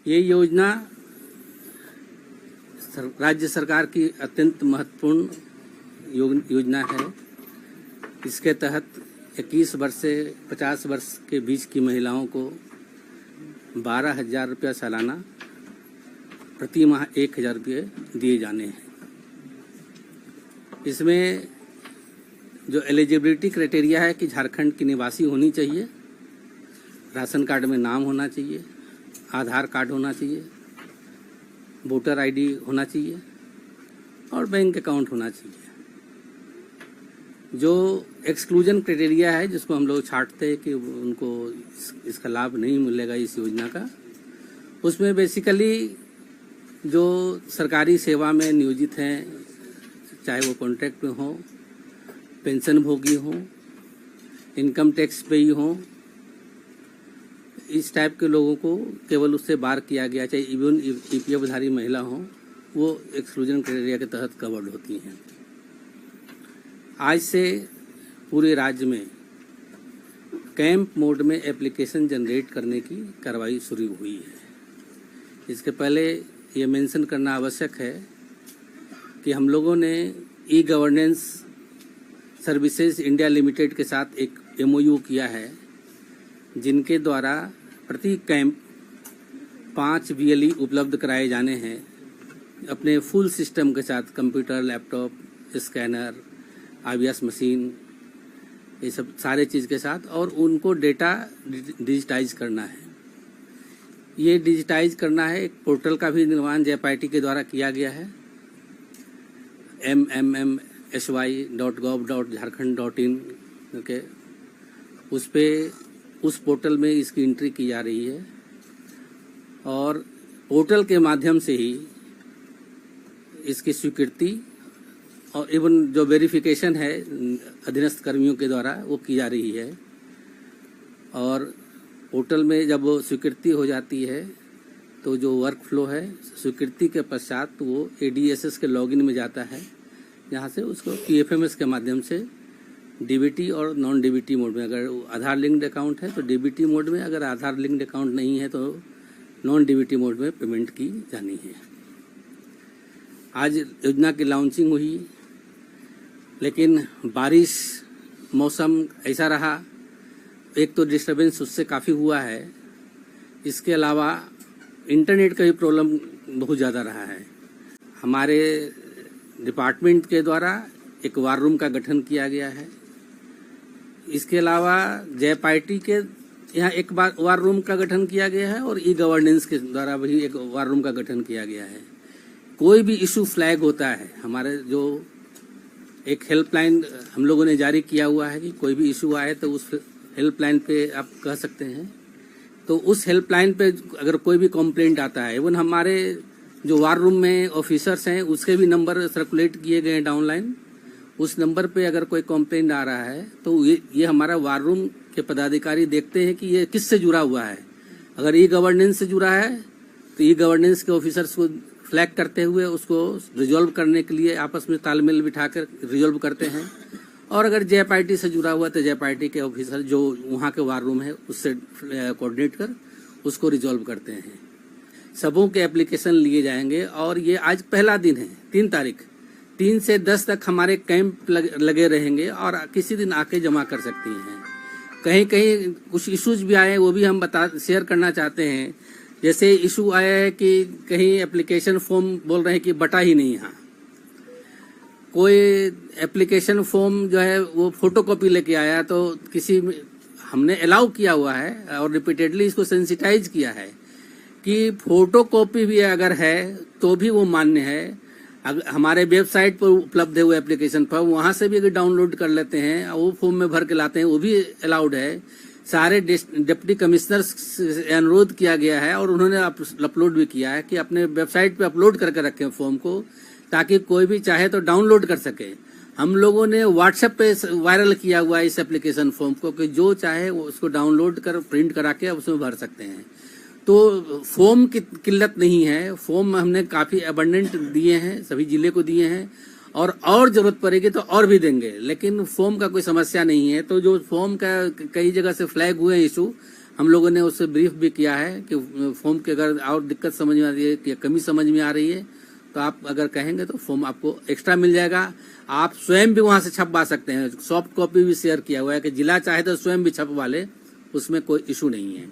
ये योजना राज्य सरकार की अत्यंत महत्वपूर्ण योजना है। इसके तहत 21 वर्ष से 50 वर्ष के बीच की महिलाओं को 12,000 रुपया सालाना, प्रति माह 1,000 रुपये दिए जाने हैं। इसमें जो एलिजिबिलिटी क्राइटेरिया है कि झारखंड की निवासी होनी चाहिए, राशन कार्ड में नाम होना चाहिए, आधार कार्ड होना चाहिए, वोटर आईडी होना चाहिए और बैंक अकाउंट होना चाहिए। जो एक्सक्लूजन क्राइटेरिया है, जिसको हम लोग छांटते हैं कि उनको इसका लाभ नहीं मिलेगा इस योजना का, उसमें बेसिकली जो सरकारी सेवा में नियोजित हैं, चाहे वो कॉन्ट्रैक्ट में हो, पेंशन भोगी हो, इनकम टैक्स पेई हो, इस टाइप के लोगों को केवल उससे बाहर किया गया। चाहे इवन ईपीएफ धारी महिला हो, वो एक्सक्लूजन क्राइटेरिया के तहत कवर्ड होती हैं। आज से पूरे राज्य में कैंप मोड में एप्लीकेशन जनरेट करने की कार्रवाई शुरू हुई है। इसके पहले ये मेंशन करना आवश्यक है कि हम लोगों ने e governance services India limited के साथ एक एमओयू किया है, जिनके द्वारा प्रति कैंप 5 वीएलई उपलब्ध कराए जाने हैं अपने फुल सिस्टम के साथ, computer, laptop, scanner, IVS machine, ये सब सारे चीज़ के साथ, और उनको डेटा डिजिटाइज करना है। ये डिजिटाइज करना है, एक पोर्टल का भी निर्माण JPIT के द्वारा किया गया है, mmsy.gov.jharkhand.in के उस पे, उस पोर्टल में इसकी एंट्री की जा रही है और पोर्टल के माध्यम से ही इसकी स्वीकृति और इवन जो वेरिफिकेशन है अधीनस्थ कर्मियों के द्वारा वो की जा रही है। और पोर्टल में जब वो स्वीकृति हो जाती है तो जो वर्क फ्लो है, स्वीकृति के पश्चात वो ADSS के लॉगिन में जाता है, जहाँ से उसको PFMS के माध्यम से डीबीटी और नॉन डीबीटी मोड में, अगर आधार लिंक्ड अकाउंट है तो डीबीटी मोड में, अगर आधार लिंक्ड अकाउंट नहीं है तो नॉन डीबीटी मोड में पेमेंट की जानी है। आज योजना की लॉन्चिंग हुई, लेकिन बारिश, मौसम ऐसा रहा, एक तो डिस्टर्बेंस उससे काफ़ी हुआ है, इसके अलावा इंटरनेट का भी प्रॉब्लम बहुत ज़्यादा रहा है। हमारे डिपार्टमेंट के द्वारा एक वार रूम का गठन किया गया है। इसके अलावा JPIT के यहाँ एक वार रूम का गठन किया गया है और ई गवर्नेंस के द्वारा भी एक वार रूम का गठन किया गया है। कोई भी इशू फ्लैग होता है, हमारे जो एक हेल्पलाइन हम लोगों ने जारी किया हुआ है कि कोई भी इशू आए तो उस हेल्पलाइन पे आप कह सकते हैं। तो उस हेल्पलाइन पे अगर कोई भी कंप्लेंट आता है, इवन हमारे जो वार रूम में ऑफिसर्स हैं उसके भी नंबर सर्कुलेट किए गए हैं डाउनलाइन, उस नंबर पे अगर कोई कंप्लेंट आ रहा है तो ये हमारा वार रूम के पदाधिकारी देखते हैं कि ये किससे जुड़ा हुआ है। अगर ई गवर्नेंस से जुड़ा है तो ई गवर्नेंस के ऑफिसर्स को फ्लैग करते हुए उसको रिजॉल्व करने के लिए आपस में तालमेल बिठाकर रिजॉल्व करते हैं, और अगर JPIT से जुड़ा हुआ तो JPIT के ऑफिसर जो वहाँ के वार रूम है उससे कोऑर्डिनेट कर उसको रिजॉल्व करते हैं। सबों के एप्लीकेशन लिए जाएंगे और ये आज पहला दिन है, 3 तारीख, 3 से 10 तक हमारे कैंप लगे रहेंगे और किसी दिन आके जमा कर सकती हैं। कहीं कहीं कुछ इश्यूज भी आए, वो भी हम शेयर करना चाहते हैं। जैसे इशू आया है कि कहीं एप्लीकेशन फॉर्म बोल रहे हैं कि बटा ही नहीं, यहाँ कोई एप्लीकेशन फॉर्म जो है वो फोटोकॉपी लेके आया, तो किसी हमने अलाउ किया हुआ है और रिपीटेडली इसको सेंसिटाइज किया है कि फोटोकॉपी भी अगर है तो भी वो मान्य है। हमारे वेबसाइट पर उपलब्ध है वो एप्लीकेशन फॉर्म, वहाँ से भी अगर डाउनलोड कर लेते हैं, वो फॉर्म में भर के लाते हैं, वो भी अलाउड है। सारे डिप्टी कमिश्नर्स से अनुरोध किया गया है और उन्होंने अपलोड भी किया है कि अपने वेबसाइट पे अपलोड करके रखें फॉर्म को, ताकि कोई भी चाहे तो डाउनलोड कर सके। हम लोगों ने व्हाट्सएप पे वायरल किया हुआ है इस एप्लीकेशन फॉर्म को कि जो चाहे वो उसको डाउनलोड कर प्रिंट करा के उसमें भर सकते हैं। तो फॉर्म की किल्लत नहीं है, फॉर्म हमने काफ़ी अबंडेंट दिए हैं, सभी जिले को दिए हैं और जरूरत पड़ेगी तो और भी देंगे, लेकिन फॉर्म का कोई समस्या नहीं है। तो जो फॉर्म का कई जगह से फ्लैग हुए इशू, हम लोगों ने उससे ब्रीफ भी किया है कि फॉर्म की अगर और दिक्कत समझ में आ रही है या कमी समझ में आ रही है तो आप अगर कहेंगे तो फॉर्म आपको एक्स्ट्रा मिल जाएगा। आप स्वयं भी वहां से छपवा सकते हैं, सॉफ्ट कॉपी भी शेयर किया हुआ है कि जिला चाहे तो स्वयं भी छपवा ले, उसमें कोई इशू नहीं है।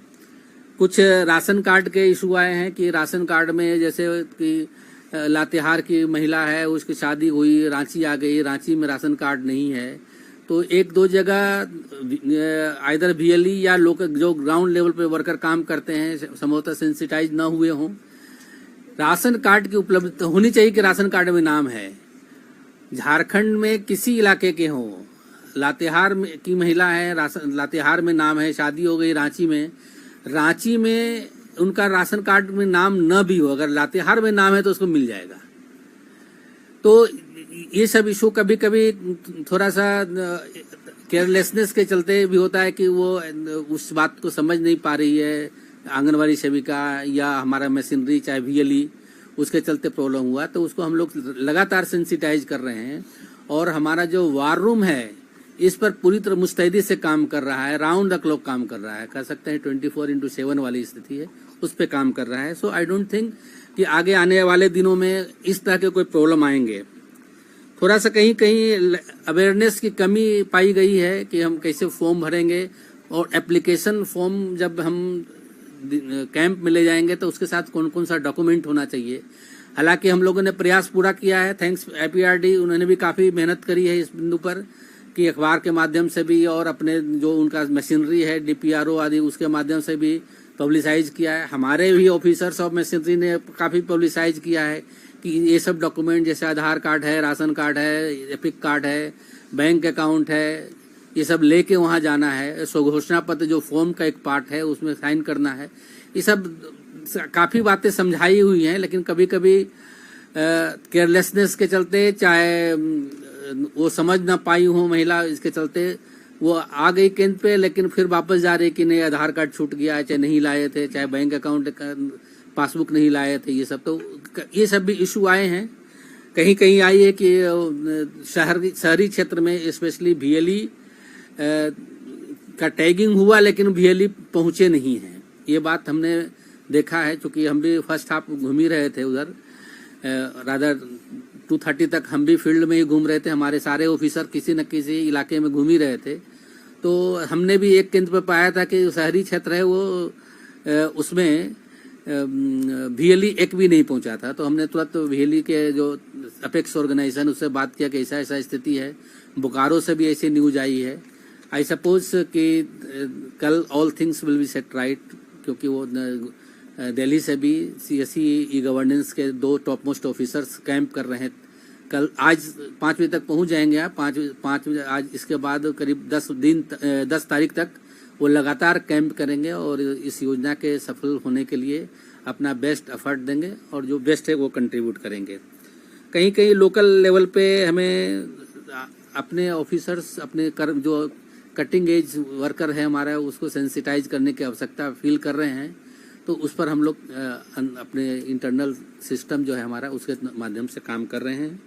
कुछ राशन कार्ड के इशू आए हैं कि राशन कार्ड में जैसे कि लातेहार की महिला है, उसकी शादी हुई, रांची आ गई, रांची में राशन कार्ड नहीं है, तो एक दो जगह आइदर VLE या लोकल जो ग्राउंड लेवल पे वर्कर काम करते हैं संभवतः सेंसिटाइज न हुए हों। राशन कार्ड की उपलब्धता होनी चाहिए कि राशन कार्ड में नाम है। झारखंड में किसी इलाके के हों, लातेहार में की महिला है, लातेहार में नाम है, शादी हो गई रांची में उनका राशन कार्ड में नाम न भी हो, अगर लातेहार में नाम है तो उसको मिल जाएगा। तो ये सब इशू कभी कभी थोड़ा सा केयरलेसनेस के चलते भी होता है कि वो उस बात को समझ नहीं पा रही है आंगनवाड़ी सेविका या हमारा मशीनरी चाहे VLE, उसके चलते प्रॉब्लम हुआ। तो उसको हम लोग लगातार सेंसिटाइज कर रहे हैं और हमारा जो वार रूम है इस पर पूरी तरह मुस्तैदी से काम कर रहा है, राउंड द क्लॉक काम कर रहा है, कह सकते हैं 24/7 वाली स्थिति है, उस पर काम कर रहा है। सो आई डोंट थिंक कि आगे आने वाले दिनों में इस तरह के कोई प्रॉब्लम आएंगे। थोड़ा सा कहीं कहीं अवेयरनेस की कमी पाई गई है कि हम कैसे फॉर्म भरेंगे, और एप्लीकेशन फॉर्म जब हम कैंप में ले जाएंगे तो उसके साथ कौन कौन सा डॉक्यूमेंट होना चाहिए। हालांकि हम लोगों ने प्रयास पूरा किया है, थैंक्स IPRD, उन्होंने भी काफ़ी मेहनत करी है इस बिंदु पर कि अखबार के माध्यम से भी और अपने जो उनका मशीनरी है DPRO आदि उसके माध्यम से भी पब्लिसाइज किया है। हमारे भी ऑफिसर्स ऑफ मशीनरी ने काफ़ी पब्लिसाइज किया है कि ये सब डॉक्यूमेंट जैसे आधार कार्ड है, राशन कार्ड है, एपिक कार्ड है, बैंक अकाउंट है, ये सब लेके वहाँ जाना है। स्वघोषणा पत्र जो फॉर्म का एक पार्ट है उसमें साइन करना है। ये सब काफ़ी बातें समझाई हुई हैं, लेकिन कभी कभी केयरलेसनेस के चलते, चाहे वो समझ ना पाई हो महिला, इसके चलते वो आ गई केंद्र पे लेकिन फिर वापस जा रही कि नहीं आधार कार्ड छूट गया है, चाहे नहीं लाए थे, चाहे बैंक अकाउंट पासबुक नहीं लाए थे, ये सब। तो ये सब भी इशू आए हैं। कहीं कहीं आई है कि शहरी क्षेत्र में स्पेशली VLE का टैगिंग हुआ लेकिन VLE पहुंचे नहीं हैं, ये बात हमने देखा है। चूंकि हम भी फर्स्ट हाफ घूम ही रहे थे उधर, रादर 2:30 तक हम भी फील्ड में ही घूम रहे थे, हमारे सारे ऑफिसर किसी न किसी इलाके में घूम ही रहे थे। तो हमने भी एक केंद्र पर पाया था कि शहरी क्षेत्र है वो उसमें VLE एक भी नहीं पहुंचा था। तो हमने तुरंत VLE के जो अपेक्स ऑर्गेनाइजेशन उससे बात किया कि ऐसा ऐसा स्थिति है। बोकारो से भी ऐसी न्यूज आई है। आई सपोज कि कल all things will be set right, क्योंकि वो दिल्ली से भी CSE E-गवर्नेंस के 2 टॉप मोस्ट ऑफिसर्स कैंप कर रहे हैं। कल आज 5 बजे तक पहुंच जाएंगे आप, 5 बजे आज, इसके बाद करीब 10 तारीख तक वो लगातार कैंप करेंगे और इस योजना के सफल होने के लिए अपना बेस्ट एफर्ट देंगे और जो बेस्ट है वो कंट्रीब्यूट करेंगे। कहीं कहीं लोकल लेवल पे हमें अपने ऑफिसर्स, अपने जो कटिंग एज वर्कर है हमारा, उसको सेंसिटाइज करने की आवश्यकता फील कर रहे हैं। तो उस पर हम लोग अपने इंटरनल सिस्टम जो है हमारा उसके माध्यम से काम कर रहे हैं।